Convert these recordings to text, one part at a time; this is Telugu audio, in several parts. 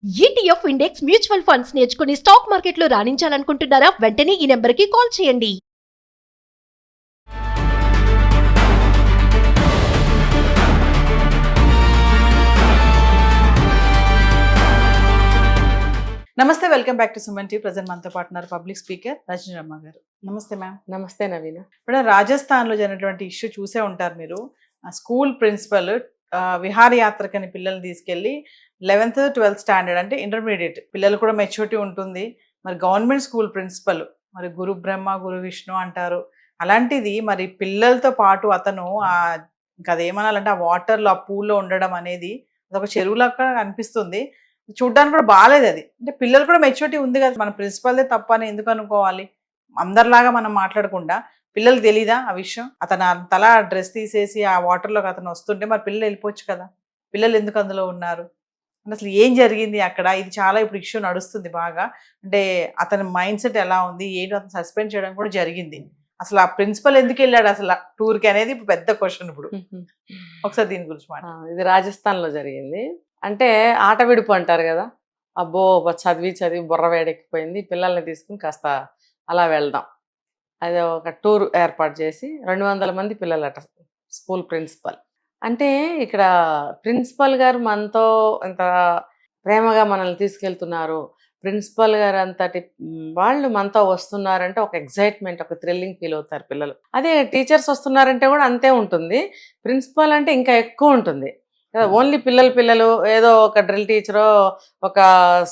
ఈటీఎఫ్ ఇండెక్స్ మ్యూచువల్ ఫండ్స్ నేర్చుకుని స్టాక్ మార్కెట్లో రాణించాలనుకుంటున్నారా? వెంటనే ఈ నెంబర్కి కాల్ చేయండి. నమస్తే, welcome back to Suman TV. Present మనతో పాటున్నారు పబ్లిక్ స్పీకర్ రజనీ రమ్మ గారు. నమస్తే మ్యామ్. నమస్తే నవీన. ఇప్పుడు రాజస్థాన్లో జరిగినటువంటి ఇష్యూ చూసే ఉంటారు మీరు. స్కూల్ ప్రిన్సిపల్ విహారయాత్రకని పిల్లల్ని తీసుకెళ్ళి 11th 12th స్టాండర్డ్ అంటే ఇంటర్మీడియట్ పిల్లలు కూడా మెచ్యూరిటీ ఉంటుంది. మరి గవర్నమెంట్ స్కూల్ ప్రిన్సిపల్ మరి గురు బ్రహ్మ గురు విష్ణు అంటారు. అలాంటిది మరి పిల్లలతో పాటు అతను ఇంకా అదేమనాలంటే ఆ వాటర్లో ఆ పూల్లో ఉండడం అనేది అదొక చెరువులాగా అనిపిస్తుంది. చూడ్డానికి కూడా బాగాలేదు. అది అంటే పిల్లలు కూడా మెచ్యూరిటీ ఉంది కదా, మన ప్రిన్సిపల్దే తప్ప అని ఎందుకు అనుకోవాలి? అందరిలాగా మనం మాట్లాడకుండా పిల్లలకు తెలీదా ఆ విషయం? అతను తల డ్రెస్ తీసేసి ఆ వాటర్లోకి అతను వస్తుంటే మరి పిల్లలు వెళ్ళిపోవచ్చు కదా, పిల్లలు ఎందుకు అందులో ఉన్నారు అంటే అసలు ఏం జరిగింది అక్కడ? ఇది చాలా ఇప్పుడు ఇష్యూ నడుస్తుంది బాగా. అంటే అతని మైండ్ సెట్ ఎలా ఉంది ఏంటి, అతను సస్పెండ్ చేయడం కూడా జరిగింది. అసలు ఆ ప్రిన్సిపల్ ఎందుకు వెళ్ళాడు అసలు టూర్కి అనేది ఇప్పుడు పెద్ద క్వశ్చన్. ఇప్పుడు ఒకసారి దీని గురించి ఇది రాజస్థాన్లో జరిగింది. అంటే ఆట విడుపు అంటారు కదా, అబ్బో చదివి చదివి బుర్ర వేడెక్కిపోయింది, పిల్లల్ని తీసుకుని కాస్త అలా వెళ్దాం. అది ఒక టూర్ ఏర్పాటు చేసి 200 మంది పిల్లలట. స్కూల్ ప్రిన్సిపల్ అంటే ఇక్కడ ప్రిన్సిపల్ గారు మనతో ఇంత ప్రేమగా మనల్ని తీసుకెళ్తున్నారు, ప్రిన్సిపల్ గారు అంతటి వాళ్ళు మనతో వస్తున్నారంటే ఒక ఎగ్జైట్మెంట్, ఒక థ్రిల్లింగ్ ఫీల్ అవుతారు పిల్లలు. అదే టీచర్స్ వస్తున్నారంటే కూడా అంతే ఉంటుంది. ప్రిన్సిపల్ అంటే ఇంకా ఎక్కువ ఉంటుంది. ఓన్లీ పిల్లలు ఏదో ఒక డ్రిల్ టీచరో ఒక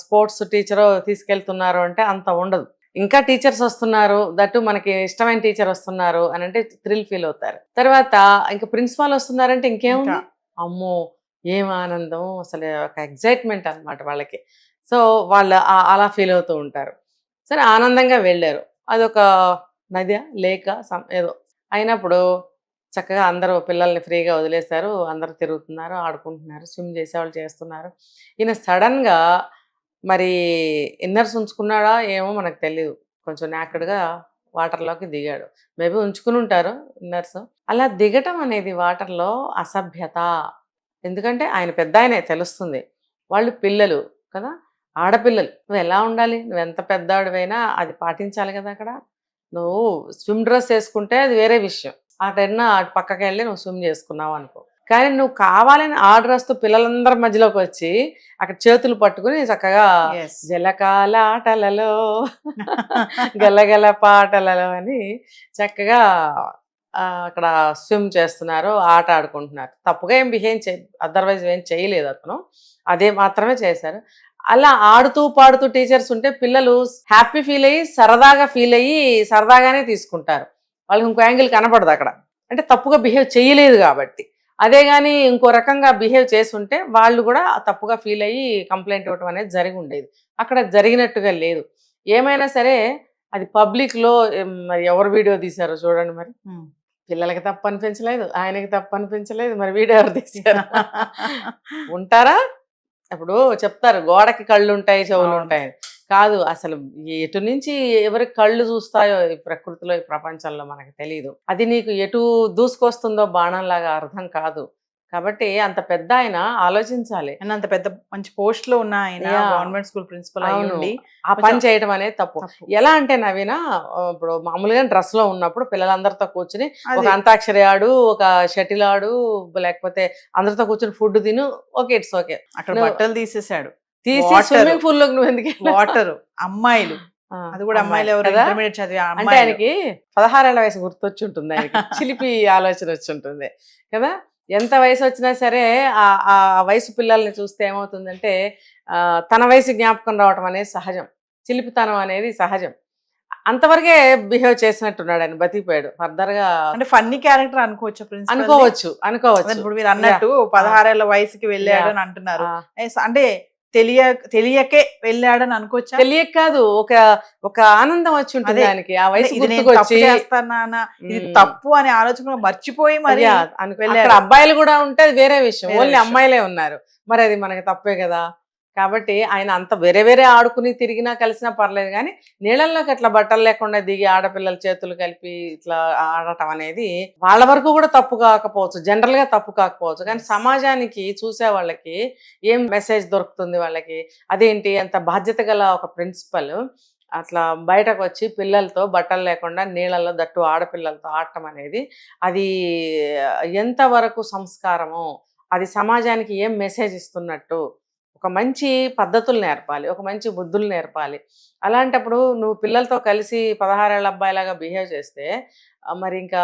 స్పోర్ట్స్ టీచరో తీసుకెళ్తున్నారు అంటే అంత ఉండదు. ఇంకా టీచర్స్ వస్తున్నారు, దట్టు మనకి ఇష్టమైన టీచర్ వస్తున్నారు అని అంటే థ్రిల్ ఫీల్ అవుతారు. తర్వాత ఇంకా ప్రిన్సిపాల్ వస్తున్నారంటే ఇంకేముంది, అమ్మో ఏం ఆనందం, అసలు ఒక ఎగ్జైట్మెంట్ అనమాట వాళ్ళకి. సో వాళ్ళు అలా ఫీల్ అవుతూ ఉంటారు. సరే ఆనందంగా వెళ్ళారు. అదొక నది లేక ఏదో అయినప్పుడు చక్కగా అందరూ పిల్లల్ని ఫ్రీగా వదిలేశారు. అందరూ తిరుగుతున్నారు, ఆడుకుంటున్నారు, స్విమ్ చేసేవాళ్ళు చేస్తున్నారు. ఈయన సడన్గా మరి ఇన్నర్స్ ఉంచుకున్నాడా ఏమో మనకు తెలీదు, కొంచెం నాకడ్గా వాటర్లోకి దిగాడు. మేబీ ఉంచుకుని ఉంటారు ఇన్నర్స్. అలా దిగటం అనేది వాటర్లో అసభ్యత. ఎందుకంటే ఆయన పెద్ద ఆయనే తెలుస్తుంది, వాళ్ళు పిల్లలు కదా, ఆడపిల్లలు. నువ్వు ఎలా ఉండాలి, నువ్వు ఎంత పెద్దవాడివైనా అది పాటించాలి కదా. అక్కడ నువ్వు స్విమ్ డ్రెస్ వేసుకుంటే అది వేరే విషయం, అటు పక్కకి వెళ్ళి నువ్వు స్విమ్ చేసుకున్నావు అనుకో. కానీ నువ్వు కావాలని ఆ డ్రెస్తో పిల్లలందరి మధ్యలోకి వచ్చి అక్కడ చేతులు పట్టుకుని చక్కగా జలకాల ఆటలలో గలగల పాటలలో అని చక్కగా అక్కడ స్విమ్ చేస్తున్నారు, ఆట ఆడుకుంటున్నారు. తప్పుగా ఏం అదర్వైజ్ ఏం చేయలేదు అతను, అదే మాత్రమే చేశారు. అలా ఆడుతూ పాడుతూ టీచర్స్ ఉంటే పిల్లలు హ్యాపీ ఫీల్ అయ్యి సరదాగా ఫీల్ అయ్యి సరదాగానే తీసుకుంటారు. వాళ్ళకి ఇంకో యాంగిల్ కనపడదు అక్కడ, అంటే తప్పుగా బిహేవ్ చేయలేదు కాబట్టి. అదే కానీ ఇంకో రకంగా బిహేవ్ చేస్తుంటే వాళ్ళు కూడా తప్పుగా ఫీల్ అయ్యి కంప్లైంట్ ఇవ్వడం అనేది జరిగి ఉండేది. అక్కడ జరిగినట్టుగా లేదు. ఏమైనా సరే అది పబ్లిక్లో మరి ఎవరు వీడియో తీశారో చూడండి. మరి పిల్లలకి తప్పు అనిపించలేదు, ఆయనకి తప్పు అనిపించలేదు, మరి వీడియో ఎవరు తీశారు? ఉంటారా? ఇప్పుడు చెప్తారు గోడకి కళ్ళు ఉంటాయి చెవులు ఉంటాయి, కాదు. అసలు ఎటు నుంచి ఎవరికి కళ్ళు చూస్తాయో ఈ ప్రకృతిలో ఈ ప్రపంచంలో మనకు తెలియదు. అది నీకు ఎటు దూసుకొస్తుందో బాణంలాగా అర్థం కాదు. కాబట్టి అంత పెద్ద ఆయన ఆలోచించాలి. అంత పెద్ద మంచి పోస్ట్ లో ఉన్న ఆయన గవర్నమెంట్ స్కూల్ ప్రిన్సిపల్ అయ్యుండి ఆ పని చేయడం అనేది తప్పు. ఎలా అంటే నవీన, ఇప్పుడు మామూలుగా డ్రెస్ లో ఉన్నప్పుడు పిల్లలందరితో కూర్చుని ఒక అంతాక్షరి ఆడు, ఒక షటిల్ ఆడు, లేకపోతే అందరితో కూర్చుని ఫుడ్ తిను, ఓకే ఇట్స్ ఓకే. అక్కడ బట్టలు తీసేసాడు, తీసి స్విమ్మింగ్ పూల్ లోకి నువ్వు ఎందుకు? వాటర్ అమ్మాయిలు, అది కూడా అమ్మాయిలు ఎవరు ఇంటర్మీడియట్ చదివి అంటే ఆయనకి 16 ఏళ్ల వయసు గుర్తొచ్చి ఉంటుంది, ఆయనకి చిలిపి ఆలోచన వచ్చి ఉంటుంది కదా. ఎంత వయసు వచ్చినా సరే ఆ వయసు పిల్లల్ని చూస్తే ఏమవుతుందంటే తన వయసు జ్ఞాపకం రావటం అనేది సహజం, చిలిపితనం అనేది సహజం. అంతవరకే బిహేవ్ చేసినట్టున్నాడు ఆయన, బతికిపోయాడు. ఫర్దర్ గా అంటే ఫన్నీ క్యారెక్టర్ అనుకోవచ్చు. ఇప్పుడు మీరు అన్నట్టు 16 ఏళ్ల వయసుకి వెళ్ళాడు అని అంటున్నారు, అంటే తెలియకే వెళ్ళాడని అనుకోవచ్చా? తెలియక కాదు, ఒక ఆనందం వచ్చి ఉంటుంది ఆయనకి. ఆ వయసు ఇది తప్పు అనే ఆలోచన మర్చిపోయి మరి అబ్బాయిలు కూడా ఉంటే అది వేరే విషయం, ఓన్లీ అమ్మాయిలే ఉన్నారు, మరి అది మనకి తప్పే కదా. కాబట్టి ఆయన అంత వేరే వేరే ఆడుకుని తిరిగినా కలిసినా పర్లేదు, కానీ నీళ్ళల్లోకి అట్లా బట్టలు లేకుండా దిగి ఆడపిల్లల చేతులు కలిపి ఇట్లా ఆడటం అనేది వాళ్ళ వరకు కూడా తప్పు కాకపోవచ్చు, జనరల్ గా తప్పు కాకపోవచ్చు, కానీ సమాజానికి చూసే వాళ్ళకి ఏం మెసేజ్ దొరుకుతుంది వాళ్ళకి? అదేంటి అంత బాధ్యత గల ఒక ప్రిన్సిపల్ అట్లా బయటకు వచ్చి పిల్లలతో బట్టలు లేకుండా నీళ్ళల్లో, దట్టు ఆడపిల్లలతో ఆడటం అనేది అది ఎంతవరకు సంస్కారమో, అది సమాజానికి ఏం మెసేజ్ ఇస్తున్నట్టు? ఒక మంచి పద్ధతులు నేర్పాలి, ఒక మంచి బుద్ధులు నేర్పాలి. అలాంటప్పుడు నువ్వు పిల్లలతో కలిసి 16 ఏళ్ళ అబ్బాయిలాగా బిహేవ్ చేస్తే మరి ఇంకా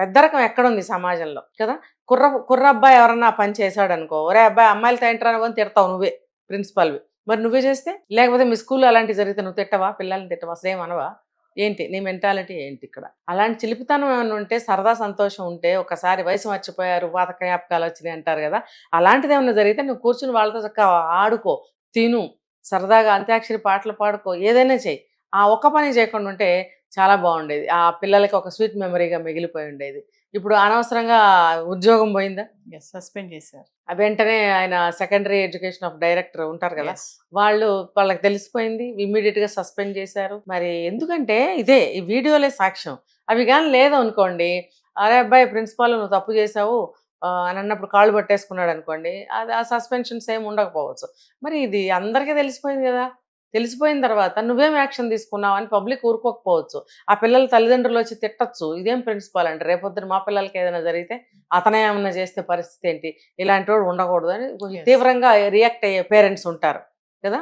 పెద్దరకం ఎక్కడుంది సమాజంలో కదా? కుర్ర అబ్బాయి ఎవరన్నా ఆ పని చేశాడు అనుకో, ఒరే అబ్బాయి అమ్మాయిలతో ఏంట్రా నువ్వు అని తిడతావు నువ్వే, ప్రిన్సిపాల్వి. మరి నువ్వే చేస్తే, లేకపోతే మీ స్కూల్లో అలాంటివి జరిగితే నువ్వు తిట్టవా? పిల్లల్ని తిట్టవా? అసలు ఏమనవా? ఏంటి నీ మెంటాలిటీ ఏంటి ఇక్కడ? అలాంటి చిలిపితనం ఏమైనా ఉంటే, సరదా సంతోషం ఉంటే, ఒకసారి వయసు మర్చిపోయారు పాత జ్ఞాపకాలు వచ్చినాయి అంటారు కదా, అలాంటిది ఏమైనా జరిగితే నువ్వు కూర్చుని వాళ్ళతో చక్కగా ఆడుకో, తిను, సరదాగా అంత్యాక్షరి పాటలు పాడుకో, ఏదైనా చెయ్యి. ఆ ఒక్క పని చేయకుండా ఉంటే చాలా బాగుండేది. ఆ పిల్లలకి ఒక స్వీట్ మెమరీగా మిగిలిపోయి ఉండేది. ఇప్పుడు అనవసరంగా ఉద్యోగం పోయిందా? సస్పెండ్ చేశారు. వెంటనే ఆయన సెకండరీ ఎడ్యుకేషన్ ఆఫ్ డైరెక్టర్ ఉంటారు కదా, Yes. వాళ్ళకి తెలిసిపోయింది, ఇమ్మీడియట్ గా సస్పెండ్ చేశారు. మరి ఎందుకంటే ఇదే ఈ వీడియోలే సాక్ష్యం. అవి కానీ లేదు అనుకోండి, అరే అబ్బాయి ప్రిన్సిపాల్ నువ్వు తప్పు చేసావు అని అన్నప్పుడు కాళ్ళు పట్టేసుకున్నాడు అనుకోండి, అది ఆ సస్పెన్షన్స్ ఏమి ఉండకపోవచ్చు. మరి ఇది అందరికీ తెలిసిపోయింది కదా, తెలిసిపోయిన తర్వాత నువ్వేం యాక్షన్ తీసుకున్నావు అని పబ్లిక్ ఊరుకోకపోవచ్చు. ఆ పిల్లల తల్లిదండ్రులు వచ్చి తిట్టచ్చు, ఇదేం ప్రిన్సిపాల్ అంటే, రేపొద్దున మా పిల్లలకి ఏదైనా జరిగితే అతనే ఏమన్నా చేస్తే పరిస్థితి ఏంటి, ఇలాంటి వాడు ఉండకూడదు అని కొంచెం Yes. తీవ్రంగా రియాక్ట్ అయ్యే పేరెంట్స్ ఉంటారు కదా.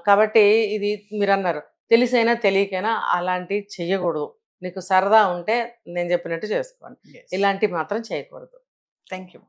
కాబట్టి ఇది మీరు అన్నారు, తెలిసైనా తెలియకైనా అలాంటివి చెయ్యకూడదు. నీకు సరదా ఉంటే నేను చెప్పినట్టు చేసుకోండి, Yes. ఇలాంటివి మాత్రం చేయకూడదు. Thank you.